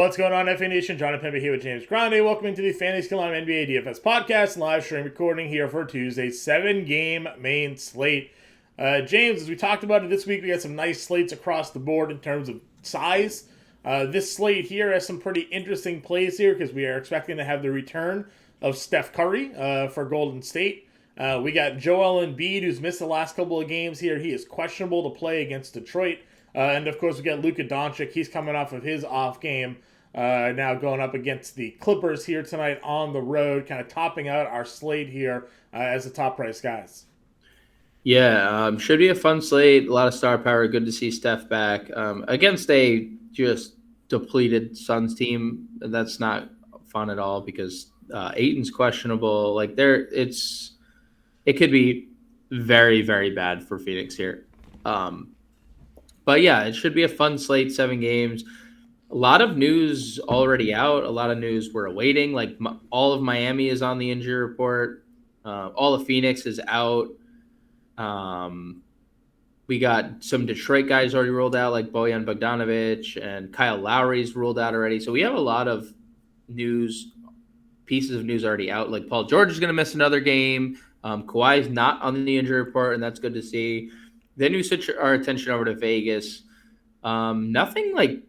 What's going on, FA Nation? Jon Impemba here with James Grande. Welcome into the Fantasy Lineup NBA DFS podcast and live stream recording here for Tuesday's 7-game main slate. James, as we talked about it this week, we got some nice slates across the board in terms of size. This slate here has some pretty interesting plays here because we are expecting to have the return of Steph Curry for Golden State. We got Joel Embiid, who's missed the last couple of games here. He is questionable to play against Detroit. And, of course, we got Luka Doncic. He's coming off of his off game. Now going up against the Clippers here tonight on the road, kind of topping out our slate here as the top price guys. Yeah, should be a fun slate. A lot of star power. Good to see Steph back against a just depleted Suns team. That's not fun at all because Ayton's questionable. It could be very, very bad for Phoenix here. But yeah, it should be a fun slate. 7 games. A lot of news already out. A lot of news we're awaiting. All of Miami is on the injury report. All of Phoenix is out. We got some Detroit guys already ruled out, like Bojan Bogdanovic, and Kyle Lowry's ruled out already. So we have a lot of pieces of news already out. Like Paul George is going to miss another game. Kawhi's not on the injury report, and that's good to see. Then we switch our attention over to Vegas. Nothing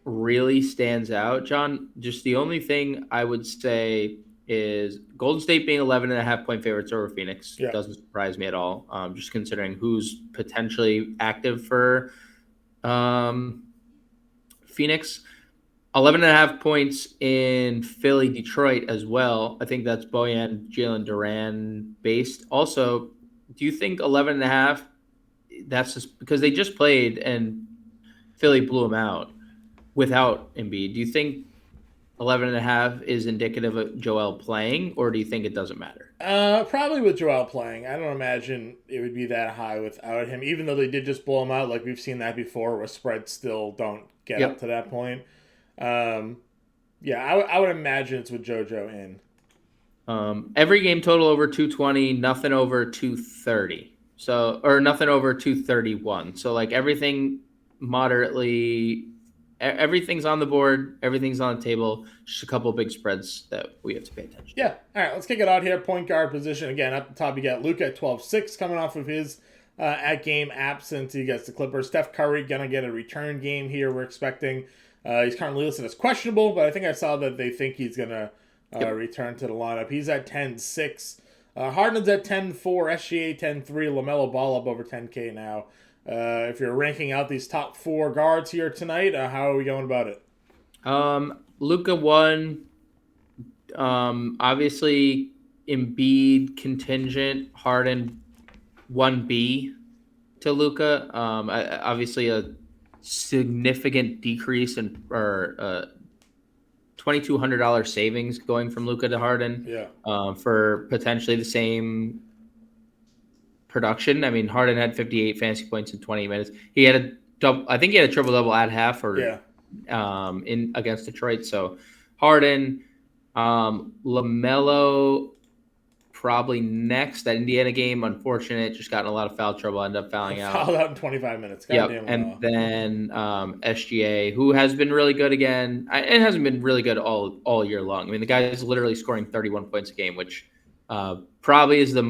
really stands out, John. Just the only thing I would say is Golden State being 11.5-point favorites over Phoenix. Yeah. Doesn't surprise me at all. Just considering who's potentially active for Phoenix. 11.5 points in Philly, Detroit as well. I think that's Bojan, Jalen Duran based. Also, do you think 11.5? That's just because they just played and Philly blew them out without Embiid. Do you think 11.5 is indicative of Joel playing, or do you think it doesn't matter? Probably with Joel playing. I don't imagine it would be that high without him, even though they did just blow him out. Like we've seen that before where spreads still don't get up to that point. I would imagine it's with JoJo in. Every game total over 220, nothing over 230. So, or nothing over 231. So everything moderately, everything's on the board, everything's on the table. Just a couple of big spreads that we have to pay attention to. Yeah. All right, let's kick it out here. Point guard position. Again, at the top, you got Luka at 12-6 coming off of his at-game absence. He gets the Clippers. Steph Curry going to get a return game here, we're expecting. He's currently listed as questionable, but I think I saw that they think he's going to return to the lineup. He's at 10-6. Harden's at 10-4, SGA 10-3, LaMelo Ball up over 10K now. If you're ranking out these top 4 guards here tonight, how are we going about it? Luka 1, obviously Embiid contingent, Harden 1B to Luka. Obviously a significant decrease in $2,200 savings going from Luka to Harden. Yeah. For potentially the same production. I mean, Harden had 58 fantasy points in 20 minutes. He had I think he had a triple-double at half in against Detroit. So Harden, LaMelo probably next. That Indiana game, unfortunate, just got in a lot of foul trouble, ended up fouling out. Fouled out in 25 minutes. And then SGA, who has been really good again. It hasn't been really good all year long. I mean, the guy is literally scoring 31 points a game, which probably is the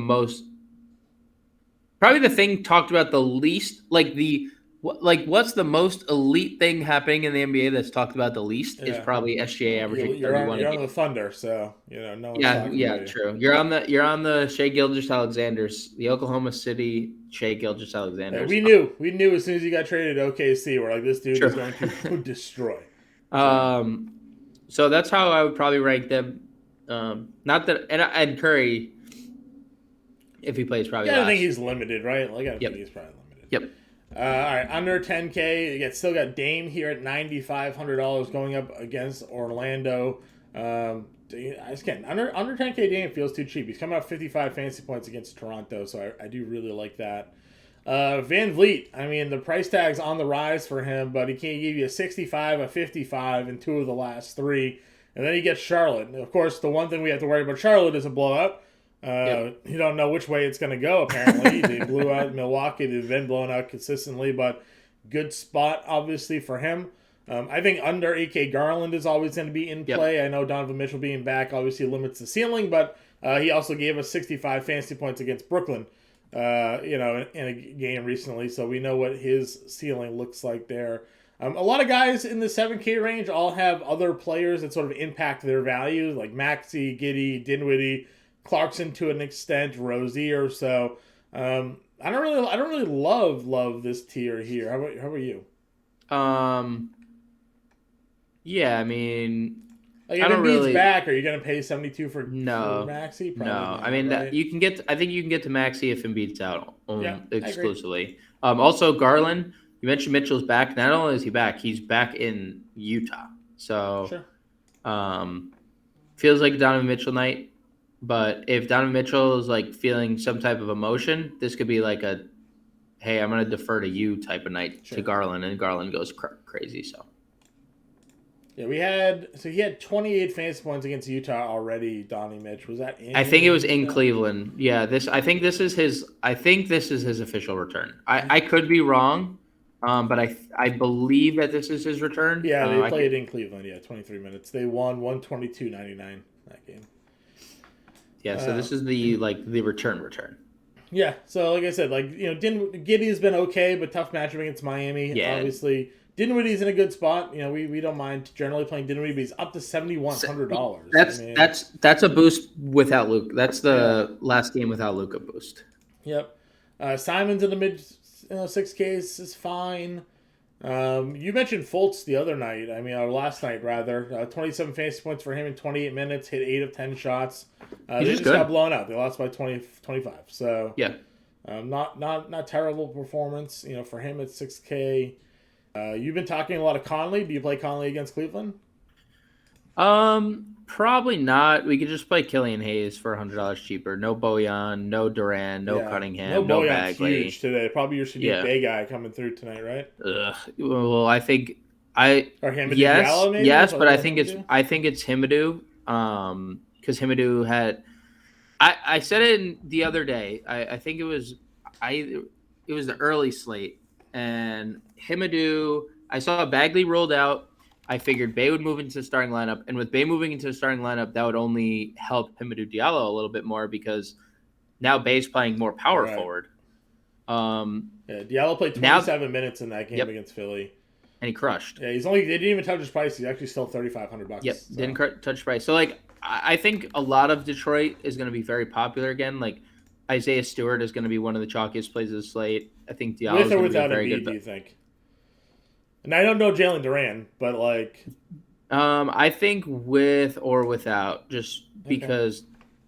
thing talked about the least. What's the most elite thing happening in the NBA that's talked about the least is probably SGA averaging 31. You're on the Thunder, so no one's yeah, true. You're on the Shai Gilgeous-Alexander's, the Oklahoma City Shai Gilgeous-Alexander's. We knew as soon as he got traded to OKC, we're like, this dude is going to destroy. So that's how I would probably rank them. Not that, and Curry, if he plays, probably. Yeah, last. I think he's limited, right? I think he's probably limited. Yep. All right, under 10K, you still got Dame here at $9,500 going up against Orlando. I just can't. Under 10K Dame feels too cheap. He's coming off 55 fantasy points against Toronto, so I do really like that. Van Vliet, I mean, the price tag's on the rise for him, but he can't give you a 65, a 55 in 2 of the last 3. And then he gets Charlotte. And of course, the one thing we have to worry about Charlotte is a blowout. You don't know which way it's going to go, apparently. They blew out Milwaukee. They've been blown out consistently, but good spot, obviously, for him. I think under 8K Garland is always going to be in Yep. play. I know Donovan Mitchell being back obviously limits the ceiling, but he also gave us 65 fantasy points against Brooklyn, in a game recently. So we know what his ceiling looks like there. A lot of guys in the 7K range all have other players that sort of impact their value, like Maxey, Giddey, Dinwiddie, Clarkson to an extent, Rozier. So I don't really love this tier here. How about you? Yeah, I mean, Like I if don't Embiid's really. back, are you gonna pay 72 for No, Maxey? Probably no. not, I mean, right? you can get. I think you can get to Maxi if Embiid's out Yeah, I agree. exclusively. Also, Garland. You mentioned Mitchell's back. Not only is he back, he's back in Utah. So, Sure. feels like a Donovan Mitchell night. But if Donovan Mitchell is like feeling some type of emotion, this could be like a, hey, I'm gonna defer to you type of night Sure. to Garland, and Garland goes crazy. So. Yeah, he had 28 fantasy points against Utah already. Donnie Mitch, was that in? I think it was in Cleveland. Yeah, I think this is his official return. I could be wrong, but I believe that this is his return. Yeah, they played in Cleveland. Yeah, 23 minutes. They won 122-99 that game. Yeah, so this is the return. Yeah, so like I said, Giddey has been okay, but tough matchup against Miami. Yeah. Obviously, Dinwiddie's in a good spot. We don't mind generally playing Dinwiddie, but he's up to $7,100. That's a boost without Luke. That's the last game without Luka boost. Yep. Simon's in the mid 6Ks is fine. You mentioned Fultz the other night. Or last night rather. 27 fantasy points for him in 28 minutes. Hit 8 of 10 shots. They just got blown out. They lost by 25. So yeah, not terrible performance. For him at 6K. You've been talking a lot of Conley. Do you play Conley against Cleveland? Probably not. We could just play Killian Hayes for $100 cheaper. No Bojan, no Duran, no Cunningham, no Bagley. Huge today. Probably your Sadiq Bey guy coming through tonight, right? Well, I think or Hamidou Diallo, maybe? Yes, but I think it's Hamidou. Because Hamidou had. I said it the other day. I think it was the early slate, and Hamidou. I saw Bagley rolled out. I figured Bey would move into the starting lineup, and with Bey moving into the starting lineup, that would only help Hamidou Diallo a little bit more because now Bey's playing more power forward. Diallo played 27 minutes in that game against Philly, and he crushed. Yeah, they didn't even touch his price. He's actually still $3,500. Yep, so. Didn't touch price. So I think a lot of Detroit is going to be very popular again. Like Isaiah Stewart is going to be one of the chalkiest plays of the slate. I think Diallo is going to be very good. Do you think? And I don't know Jalen Duran, but I think with or without, just because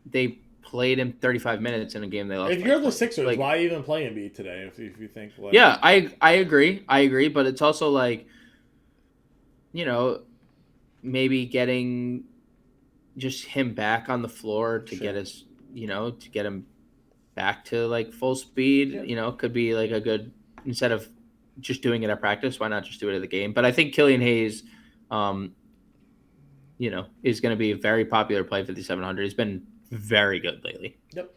they played him 35 minutes in a game they lost. If you're the Sixers, why even play Embiid today? If you think, yeah, I agree, but it's also maybe getting just him back on the floor to get his, to get him back to full speed. Yeah. Could be a good instead of just doing it at practice. Why not just do it at the game? But I think Killian Hayes, is going to be a very popular play for the 700. He's been very good lately. Yep.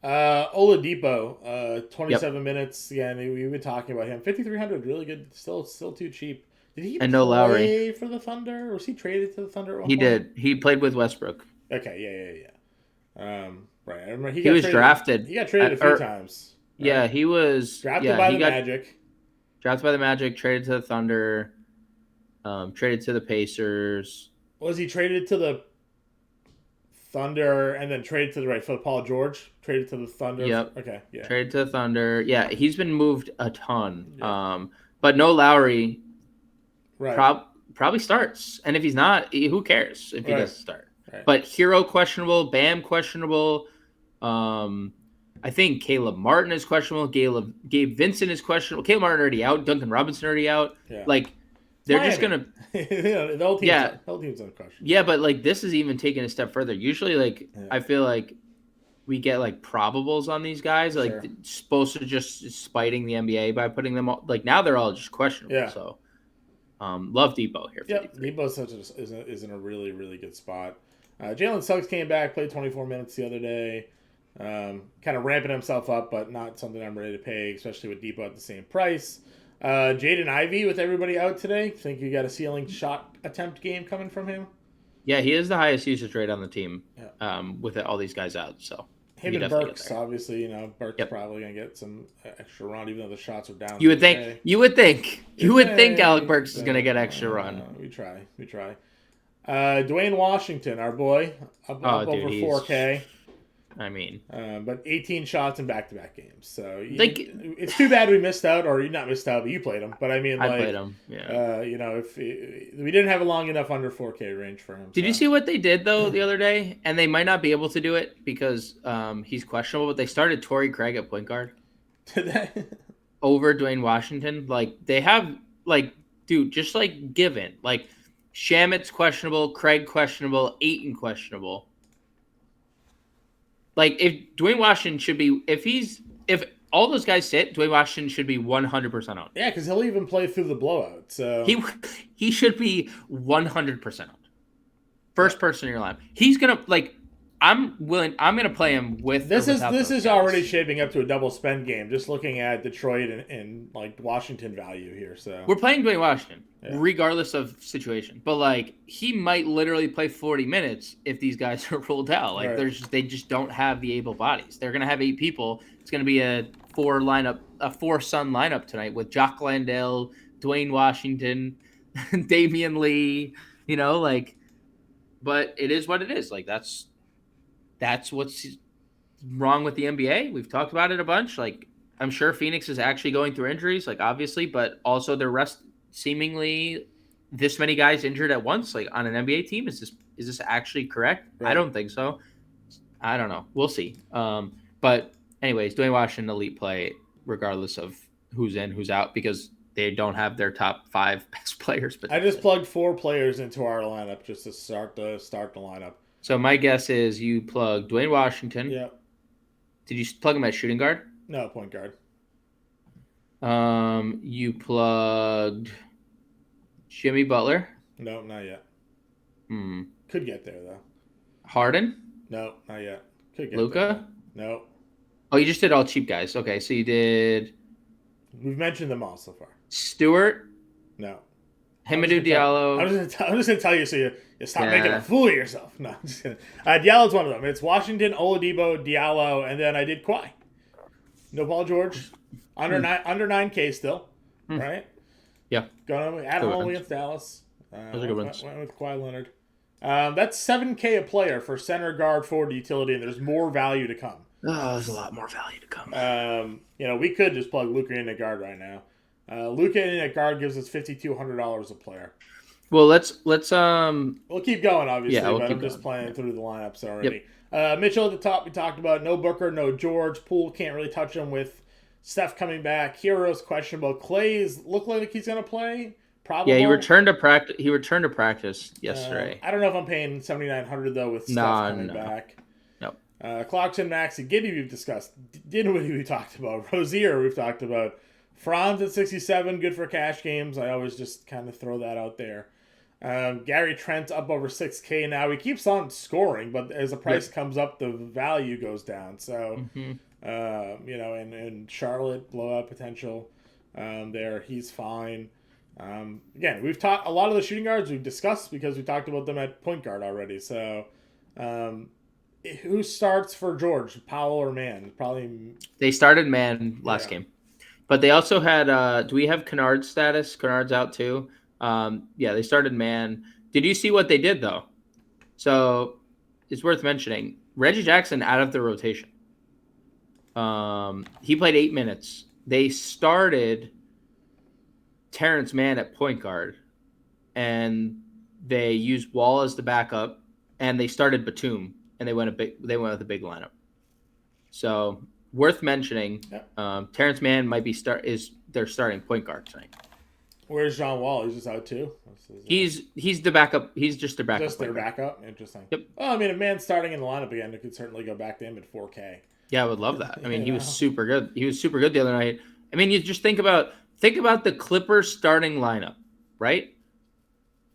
Oladipo, 27 minutes. Again, we've been talking about him. 5,300, really good. Still too cheap. Did he play Lowry for the Thunder? Or was he traded to the Thunder at one point? He did. He played with Westbrook. Okay, yeah. Right. I remember he was drafted. He got traded a few times. Right? Yeah, he was drafted by the Magic. Drafted by the Magic, traded to the Thunder, traded to the Pacers. Was he traded to the Thunder and then traded to the for Paul George? Traded to the Thunder? Yep. Okay, yeah. Traded to the Thunder. Yeah, he's been moved a ton. Yeah. But no Lowry probably starts. And if he's not, who cares if he doesn't start? Right. But Hero questionable, Bam questionable. I think Caleb Martin is questionable. Gabe Vincent is questionable. Caleb Martin already out. Duncan Robinson already out. Yeah. They're just gonna. The whole team's on question. Yeah, but this is even taking a step further. Usually, I feel like we get probables on these guys. Supposed to just spiting the NBA by putting them all. Now they're all just questionable. Yeah. So, love Depot here. Yeah, Depot is in a really, really good spot. Jalen Suggs came back, played 24 minutes the other day. Kind of ramping himself up, but not something I'm ready to pay, especially with Depot at the same price. Jaden Ivey with everybody out today. Think you got a ceiling shot attempt game coming from him? Yeah, he is the highest usage rate on the team Yeah. with all these guys out. So Him he and definitely get Burks, there. obviously, Burks Yep. probably gonna get some extra run, even though the shots are down. You would think. Today. You would think Alec Burks is gonna get extra run. We try. Dwayne Washington, our boy, up Dude, over 4K. I mean, but 18 shots in back-to-back games. So it's too bad we missed out, or you not missed out, but you played him. But I mean, I played him. Yeah. If we didn't have a long enough under 4K range for him. Did you see what they did though the other day? And they might not be able to do it because he's questionable. But they started Torrey Craig at point guard over Dwayne Washington. Like they have, dude, just given Shamit's questionable, Craig questionable, Ayton questionable. If Dwayne Washington should be, if all those guys sit, Dwayne Washington should be 100% on. Yeah, because he'll even play through the blowout. So he should be 100% on. First person in your lineup. He's gonna I'm gonna play him with. This is already shaping up to a double spend game. Just looking at Detroit and Washington value here. So we're playing Dwayne Washington regardless of situation. But he might literally play 40 minutes if these guys are rolled out. They just don't have the able bodies. They're gonna have 8 people. It's gonna be a 4-Sun lineup tonight with Jock Landale, Dwayne Washington, Damian Lee. But it is what it is. That's what's wrong with the NBA. We've talked about it a bunch. I'm sure Phoenix is actually going through injuries, obviously, but also the rest seemingly this many guys injured at once, on an NBA team. Is this actually correct? Right. I don't think so. I don't know. We'll see. But anyways, Dwayne Washington elite play regardless of who's in, who's out, because they don't have their top 5 best players. But I just plugged 4 players into our lineup just to start the lineup. So my guess is you plug Dwayne Washington. Yeah. Did you plug him at shooting guard? No, point guard. You plugged Jimmy Butler. No, not yet. Could get there though. Harden? No, not yet. Could get Luka? There. No. Oh, you just did all cheap guys. Okay, so you did. We've mentioned them all so far. Stewart? No. Hamidou Diallo. I'm just going to tell you so you stop making a fool of yourself. No, I'm just kidding. Diallo's one of them. It's Washington, Oladipo, Diallo, and then I did Kawhi. No Paul George. Under 9K still, right? Yeah. Going at home against Dallas. Those are good ones. Went with Kawhi Leonard. That's 7K a player for center, guard, forward, utility, and there's more value to come. Oh, there's a lot more value to come. We could just plug Luka in at guard right now. Luka in at guard gives us $5,200 a player. Well, let's we'll keep going, obviously, but I'm just playing through the lineups already. Yep. Mitchell at the top, we talked about. No Booker, no George. Poole can't really touch him with Steph coming back. Hero's questionable. Clay's look like he's gonna play. Probably. Yeah, he returned to practice. He returned to practice yesterday. I don't know if I'm paying $7,900 though with Steph coming back. Nope. Clarkson, Maxey, Giddey we've discussed. Dinwiddie we talked about. Rozier we've talked about. Franz at 67, good for cash games. I always just kind of throw that out there. Gary Trent up over 6K now. He keeps on scoring, but as the price comes up, the value goes down. So, and Charlotte blowout potential there. He's fine. Again, we've talked a lot of the shooting guards we've discussed because we talked about them at point guard already. So, who starts for George, Powell or Mann? Probably they started Mann last game, but they also had. Do we have Kennard's status? Kennard's out too. They started Mann. Did you see what they did though? So it's worth mentioning. Reggie Jackson out of the rotation. He played 8 minutes. They started Terrence Mann at point guard, and they used Wall as the backup, and they started Batum, and they went with a big lineup. So worth mentioning. Yep. Terrence Mann might be they're starting point guard tonight. Where's John Wall? He's just out too. He's the backup. He's just their backup. Just their backup. Interesting. Yep. Well, I mean, a man starting in the lineup again, it could certainly go back to him at 4K. Yeah, I would love that. I mean, he was super good. He was super good the other night. I mean, you just think about the Clippers starting lineup, right?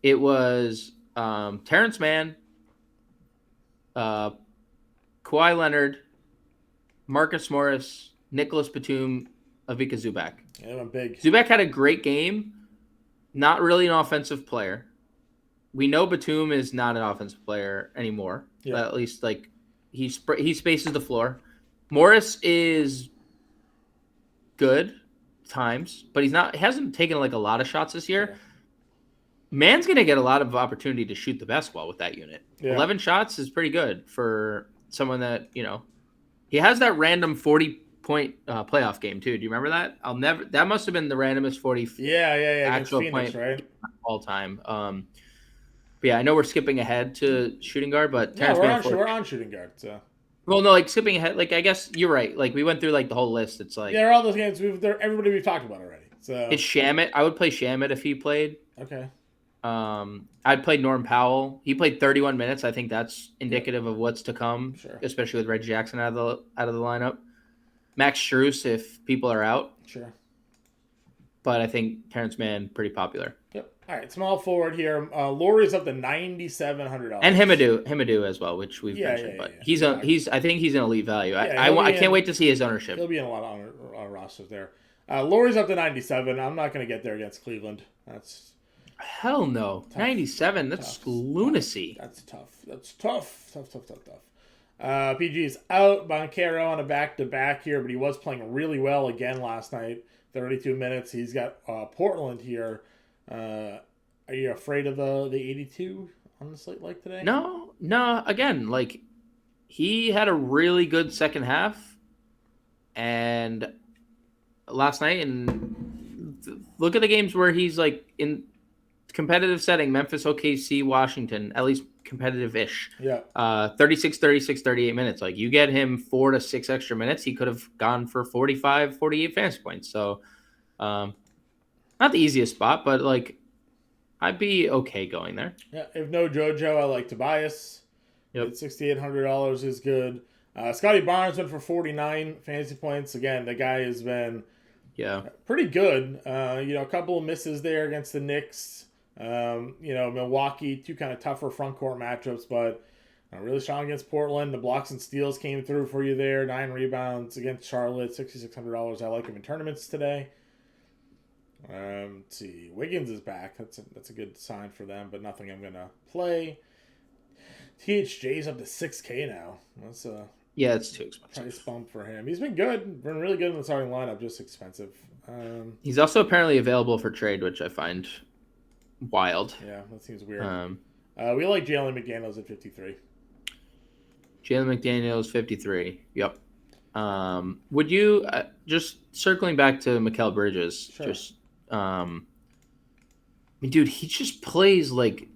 It was Terrence Mann, Kawhi Leonard, Marcus Morris, Nicholas Batum, Ivica Zubac. Yeah, I'm big. Zubac had a great game. Not really an offensive player. We know Batum is not an offensive player anymore. Yeah. At least like he spaces the floor. Morris is good times, but he hasn't taken like a lot of shots this year. Yeah. Man's going to get a lot of opportunity to shoot the basketball with that unit. Yeah. 11 shots is pretty good for someone that, he has that random 40-point playoff game too. Do you remember that? That must have been the randomest 40 actual Phoenix, point right? all time. But yeah, I know we're skipping ahead to shooting guard, but No, we're on shooting guard. So. Well, no, like skipping ahead, like I guess you're right. Like we went through like the whole list. It's like they're all those games everybody we've talked about already. So it's Shamet. I would play Shamet if he played. Okay. I'd play Norm Powell. He played 31 minutes. I think that's indicative of what's to come, especially with Reggie Jackson out of the lineup. Max Strus if people are out. Sure. But I think Terrence Mann pretty popular. Yep. All right, small forward here. Laurie's up to $9,700. And Himadu as well, which we've mentioned. But I think he's an elite value. I can't wait to see his ownership. He'll be in a lot of rosters there. Laurie's up to 97. I'm not going to get there against Cleveland. That's hell no. Tough. 97. That's tough. Lunacy. That's tough. PG's out. Banchero on a back-to-back here, but he was playing really well again last night. 32 minutes. He's got Portland here. Are you afraid of the 82 on the slate like today? No. Again, like he had a really good second half, and last night, and look at the games where he's like in competitive setting: Memphis, OKC, Washington, at least competitive-ish. Yeah. 36, 38 minutes. Like you get him 4 to 6 extra minutes, he could have gone for 45, 48 fantasy points. So, not the easiest spot, but like I'd be okay going there. Yeah. If no JoJo, I like Tobias. Yep. $6,800 is good. Scotty Barnes went for 49 fantasy points. Again, the guy has been pretty good. A couple of misses there against the Knicks. Milwaukee, two kind of tougher front court matchups, but really strong against Portland. The blocks and steals came through for you there. 9 rebounds against Charlotte. $6,600. I like him in tournaments today. Let's see. Wiggins is back. That's a good sign for them, but nothing I'm gonna play. THJ's up to $6K now. That's it's too expensive. Price bump for him. He's been good. Been really good in the starting lineup. Just expensive. He's also apparently available for trade, which I find wild. Yeah, that seems weird. We like Jalen McDaniels at 53. Jalen McDaniels 53. Yep. Would you just circling back to Mikal Bridges? Sure. Just dude, he just plays like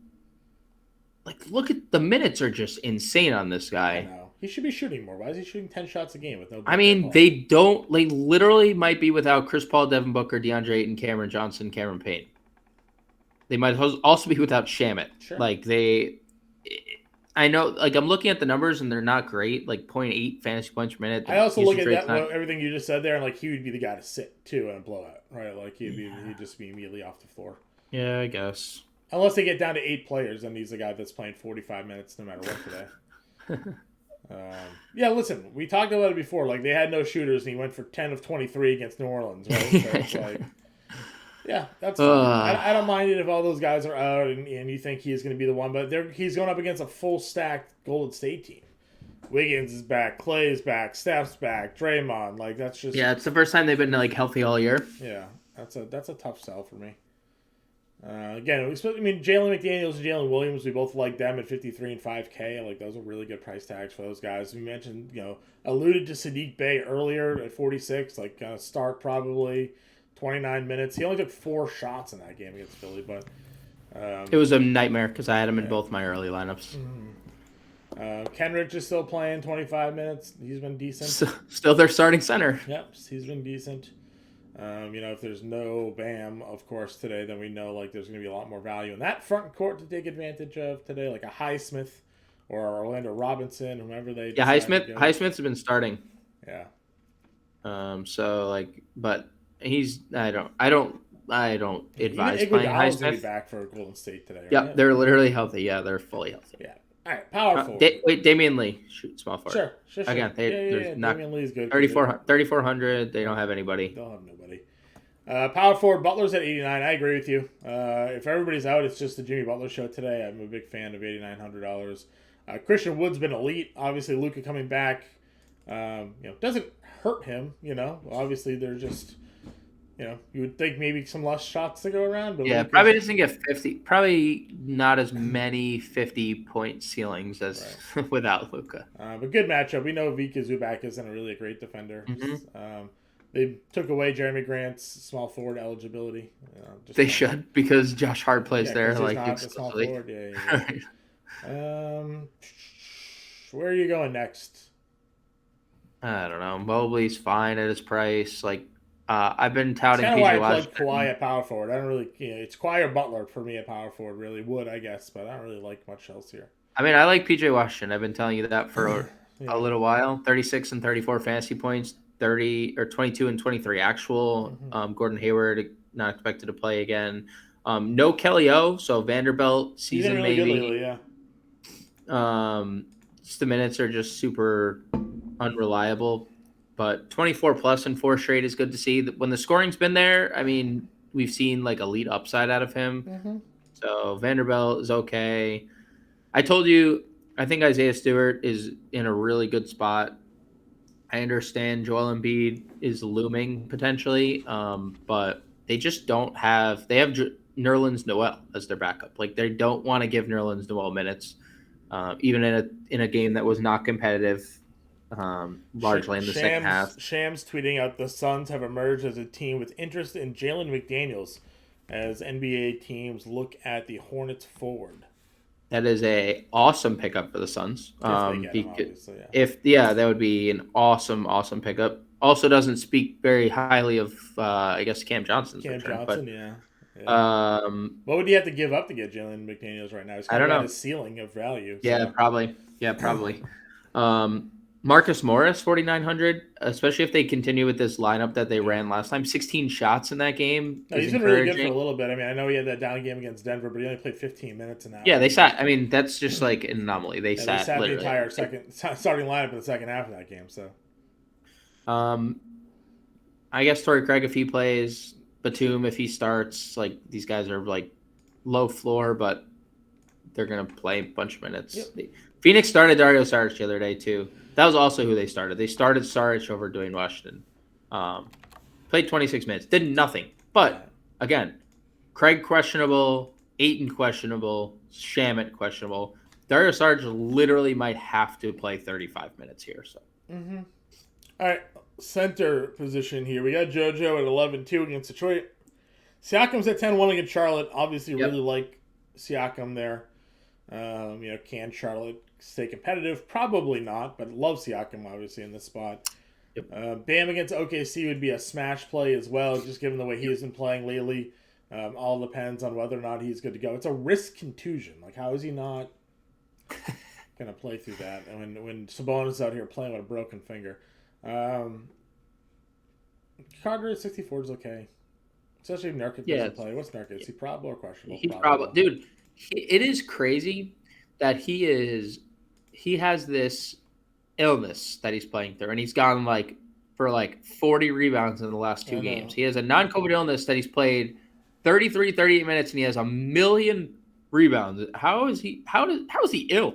look at the minutes are just insane on this guy. I know. He should be shooting more. Why is he shooting 10 shots a game with no? I mean, they literally might be without Chris Paul, Devin Booker, DeAndre Ayton, Cameron Johnson, Cameron Payne. They might also be without Shamet. Sure. I know, like I'm looking at the numbers and they're not great. Like 0.8 fantasy points per minute. I also look at everything you just said there, and like he would be the guy to sit too in a blowout, right? Like he'd just be immediately off the floor. Yeah, I guess. Unless they get down to 8 players, then he's the guy that's playing 45 minutes no matter what today. Listen, we talked about it before. Like they had no shooters, and he went for 10 of 23 against New Orleans. Right? So it's like, yeah, that's fine. I don't mind it if all those guys are out and you think he's going to be the one, but he's going up against a full stacked Golden State team. Wiggins is back, Clay is back, Steph's back, Draymond. Like that's just it's the first time they've been like healthy all year. Yeah, that's a tough sell for me. Jalen McDaniels and Jalen Williams, we both like them at 53 and 5K. Like those are really good price tags for those guys. We mentioned, alluded to Sadiq Bey earlier at 46, like start probably 29 minutes. He only took 4 shots in that game against Philly, but it was a nightmare because I had him in both my early lineups. Kenrich is still playing 25 minutes. He's been decent. Still their starting center. Yep, he's been decent. If there's no Bam, of course, today, then we know like there's going to be a lot more value in that front court to take advantage of today, like a Highsmith or Orlando Robinson, whoever they. Yeah, Highsmith's been starting. Yeah. But he's I don't advise playing Highsmith. Back for Golden State today. Right? Yeah, they're literally healthy. Yeah, they're fully healthy. Yeah. All right, power forward. Wait, Damian Lee, shoot, small forward. Sure. Again, there's not Damian Lee's good. 3,400. They don't have anybody. Don't have nobody. Power forward, Butler's at 89. I agree with you. If everybody's out, it's just the Jimmy Butler show today. I'm a big fan of $8,900. Christian Wood's been elite. Obviously, Luka coming back, doesn't hurt him. Obviously they're just, you would think maybe some less shots to go around. But yeah, Luka's, probably doesn't get 50. Probably not as many 50-point ceilings as without Luka. But good matchup. We know Vika Zubac isn't really a great defender. Mm-hmm. They took away Jeremy Grant's small forward eligibility. They should, because Josh Hart plays there like exclusively. Small forward. Yeah. Where are you going next? I don't know. Mobley's fine at his price. I've been touting That's kind PJ of why I Washington. plug Kawhi at power forward. I don't really, it's Kawhi or Butler for me at power forward. Really would, I guess, but I don't really like much else here. I mean, I like PJ Washington. I've been telling you that for a little while. 36 and 34 fantasy points, 22 and 23 actual. Gordon Hayward not expected to play again. No Kelly O, so Vanderbilt season really maybe. Good lately, yeah. Just the minutes are just super unreliable, but 24 plus and 4 straight is good to see. When the scoring's been there, I mean, we've seen elite upside out of him. So Vanderbilt is okay. I told you, I think Isaiah Stewart is in a really good spot. I understand Joel Embiid is looming potentially, but they just don't have. They have Nerlens Noel as their backup. They don't want to give Nerlens Noel minutes, even in a game that was not competitive, largely in the second half. Shams tweeting out the Suns have emerged as a team with interest in Jalen McDaniels as NBA teams look at the Hornets forward. That is a awesome pickup for the Suns. If that would be an awesome pickup. Also doesn't speak very highly of I guess Cam Johnson's return. What would you have to give up to get Jalen McDaniels right now? He's kind of at a ceiling of value. So. Yeah, probably. Marcus Morris, 4,900, especially if they continue with this lineup that they ran last time. 16 shots in that game. No, he's been really good for a little bit. I mean, I know he had that down game against Denver, but he only played 15 minutes in that. Yeah, they sat. I mean, that's just an anomaly. They sat the entire starting lineup in the second half of that game. So, I guess Torrey Craig if he plays, Batum if he starts. These guys are low floor, but they're gonna play a bunch of minutes. Yep. Phoenix started Dario Saric the other day too. That was also who they started. They started Saric over Dwayne Washington. Played 26 minutes. Did nothing. But, again, Craig questionable, Ayton questionable, Shamet questionable. Dario Saric literally might have to play 35 minutes here. So. All right, center position here. We got JoJo at 11-2 against Detroit. Siakam's at 10-1 against Charlotte. Obviously, really like Siakam there. Can Charlotte stay competitive? Probably not, but love Siakam obviously in this spot. Bam against OKC would be a smash play as well, just given the way he has been playing lately. All depends on whether or not he's good to go. It's a wrist contusion. How is he not going to play through that? And when Sabonis is out here playing with a broken finger. Carter at 64 is okay. Especially if Nurkic doesn't play. What's Nurkic? Is he probable or questionable? He's probable. Dude, it is crazy that he has this illness that he's playing through, and he's gone for 40 rebounds in the last 2 games. He has a non-COVID illness that he's played 38 minutes, and he has 1 million rebounds. How is he ill?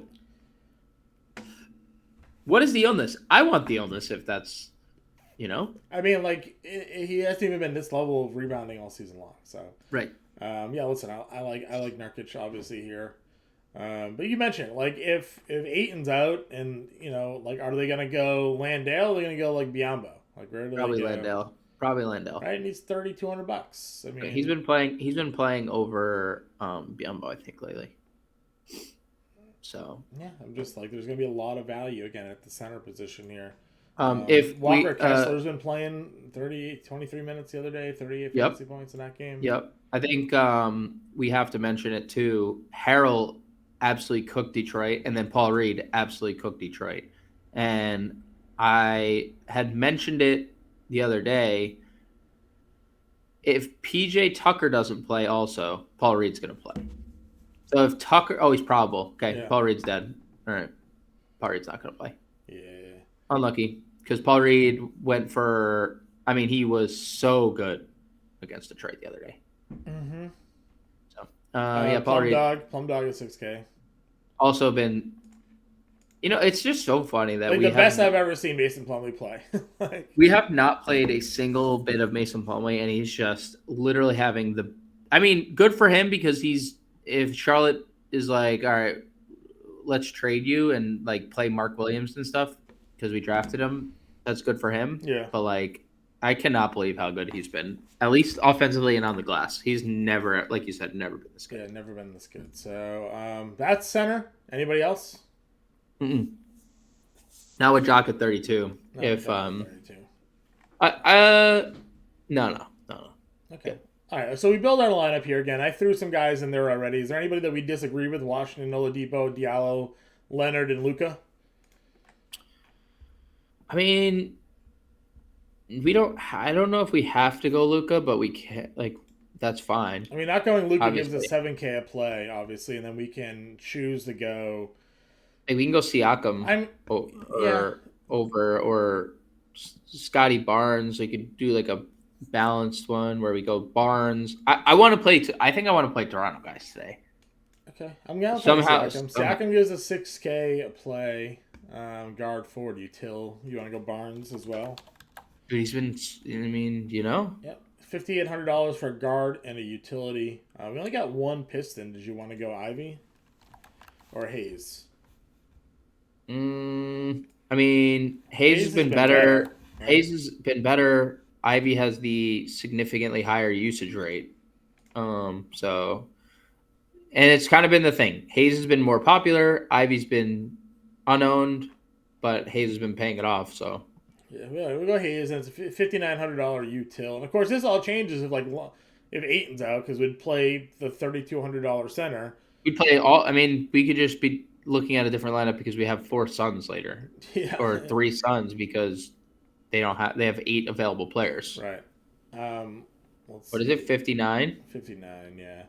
What is the illness? I want the illness if that's, I mean, he hasn't even been this level of rebounding all season long. So right. Listen, I like Nurkic obviously here. But you mentioned if Ayton's out and are they gonna go Landale? Or are they gonna go Biyombo? Where do Probably they go? Landale. Probably Landale. Right, and he's $3,200. I mean, he's been playing over Biyombo, I think, lately. So yeah, I'm just there's gonna be a lot of value again at the center position here. If Walker Kessler's been playing 23 minutes the other day, 38 fantasy points in that game. Yep. I think we have to mention it too. Harrell absolutely cooked Detroit, and then Paul Reed absolutely cooked Detroit. And I had mentioned it the other day. If PJ Tucker doesn't play also, Paul Reed's going to play. So if Tucker... Oh, he's probable. Okay, yeah. Paul Reed's dead. All right. Paul Reed's not going to play. Yeah. Unlucky. Because Paul Reed went for, he was so good against Detroit the other day. Mm-hmm. So, Plum Reed. Plum Dog is 6K. Also been, it's just so funny that the best I've ever seen Mason Plumlee play. We have not played a single bit of Mason Plumlee, and he's just literally having good for him because if Charlotte is like, all right, let's trade you and like play Mark Williams and stuff because we drafted him, that's good for him. Yeah. But like, I cannot believe how good he's been, at least offensively and on the glass. He's never, like you said, never been this good. Yeah, never been this good. So that's center. Anybody else? Mm-mm. Not with Jock at 32. No. Okay. Yeah. All right. So we build our lineup here again. I threw some guys in there already. Is there anybody that we disagree with? Washington, Oladipo, Diallo, Leonard, and Luka? I don't know if we have to go Luka, but we can. Like, that's fine. Not going Luka gives us 7K a play, obviously, and then we can choose to go. Like, we can go Siakam or Scotty Barnes. We could do like a balanced one where we go Barnes. I want to play. I think I want to play Toronto guys today. Okay, I'm gonna play Siakam. Siakam gives us 6K a play. Guard forward util. You want to go Barnes as well? Dude, he's been. Yep. $5,800 for a guard and a utility. We only got one Piston. Did you want to go Ivy or Hayes? Hayes has been better. Hayes has been better. Ivy has the significantly higher usage rate. And it's kind of been the thing. Hayes has been more popular. Ivy's been unowned, but Hayes has been paying it off. So yeah, we'll go Hayes, and it's a $5,900 util. And of course, this all changes if Ayton's out because we'd play the $3,200 center. We'd play all. We could just be looking at a different lineup because we have 4 Suns later, or 3 Suns because they have 8 available players. Right. What is it? 59. 59. Yeah.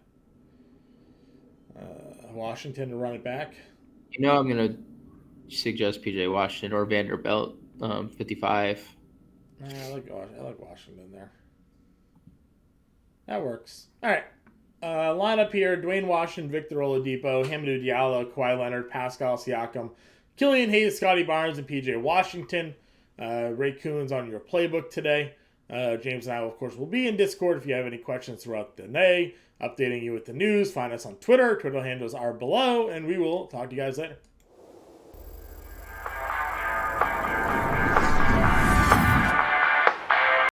Washington to run it back. I'm gonna suggest PJ Washington or Vanderbilt. 55. I like Washington there. That works. All right. Lineup here: Dwayne Washington, Victor Oladipo, Hamidou Diallo, Kawhi Leonard, Pascal Siakam, Killian Hayes, Scotty Barnes, and PJ Washington. Ray Coon's on your playbook today. James and I, of course, will be in Discord if you have any questions throughout the day, updating you with the news. Find us on Twitter. Twitter handles are below, and we will talk to you guys later.